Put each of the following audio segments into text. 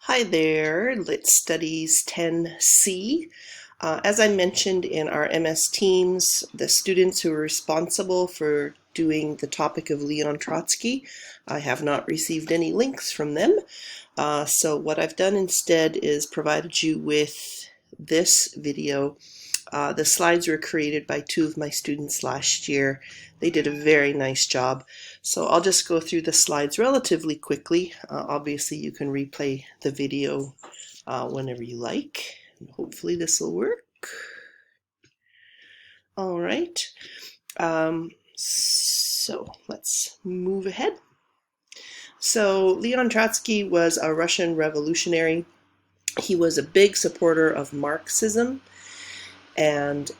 Hi there, Lit Studies 10C. As I mentioned in our MS Teams, the students who are responsible for doing the topic of Leon Trotsky, I have not received any links from them. So what I've done instead is provided you with this video. The slides were created by two of my students last year. They did a very nice job. So I'll just go through the slides relatively quickly. Obviously you can replay the video whenever you like. And hopefully this will work. All right. So let's move ahead. So Leon Trotsky was a Russian revolutionary. He was a big supporter of Marxism, and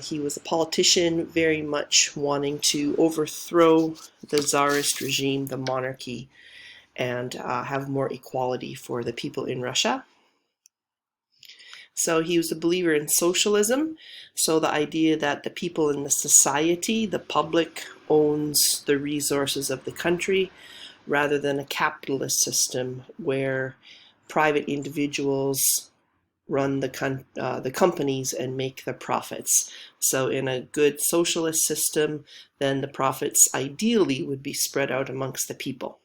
he was a politician very much wanting to overthrow the Tsarist regime, the monarchy, and have more equality for the people in Russia. So he was a believer in socialism, so the idea that the people in the society, the public, owns the resources of the country, rather than a capitalist system where private individuals run the companies and make the profits. So in a good socialist system, then the profits ideally would be spread out amongst the people.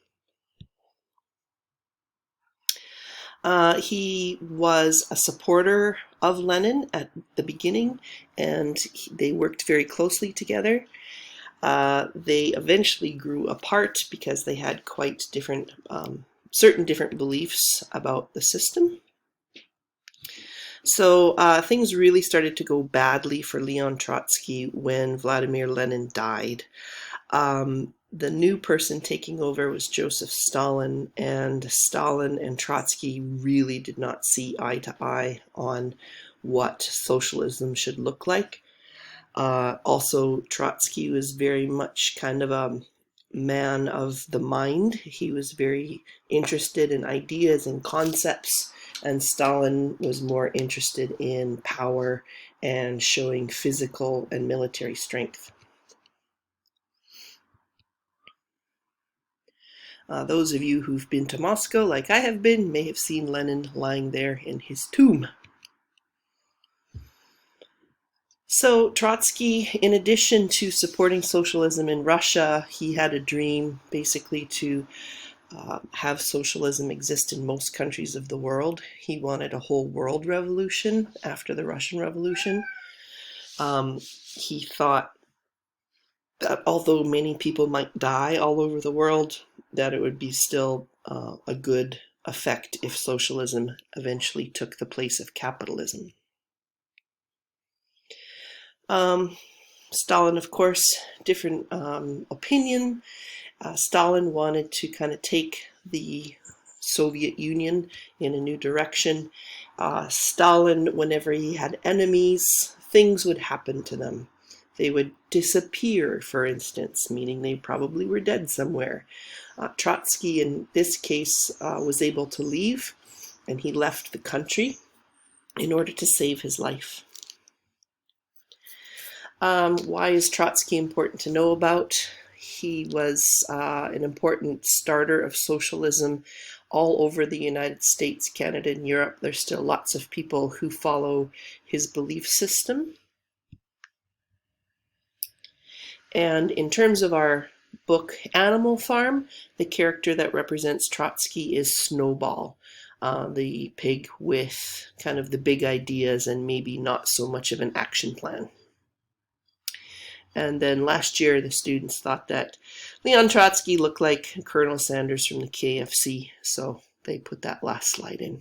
He was a supporter of Lenin at the beginning, and they worked very closely together. They eventually grew apart because they had quite different, certain different beliefs about the system. So things really started to go badly for Leon Trotsky when Vladimir Lenin died. The new person taking over was Joseph Stalin, and Stalin and Trotsky really did not see eye to eye on what socialism should look like. Also, Trotsky was very much kind of a man of the mind. He was very interested in ideas and concepts, and Stalin was more interested in power and showing physical and military strength. Those of you who've been to Moscow, like I have been, may have seen Lenin lying there in his tomb. So Trotsky, in addition to supporting socialism in Russia, he had a dream basically to have socialism exist in most countries of the world. He wanted a whole world revolution after the Russian Revolution. He thought that although many people might die all over the world, that it would be still a good effect if socialism eventually took the place of capitalism. Stalin, of course, different opinion. Stalin wanted to kind of take the Soviet Union in a new direction. Stalin, whenever he had enemies, things would happen to them. They would disappear, for instance, meaning they probably were dead somewhere. Trotsky, in this case, was able to leave, and he left the country in order to save his life. Why is Trotsky important to know about? He was an important starter of socialism all over the United States, Canada, and Europe. There's still lots of people who follow his belief system. And in terms of our book Animal Farm, the character that represents Trotsky is Snowball, the pig with kind of the big ideas and maybe not so much of an action plan. And then last year, the students thought that Leon Trotsky looked like Colonel Sanders from the KFC, so they put that last slide in.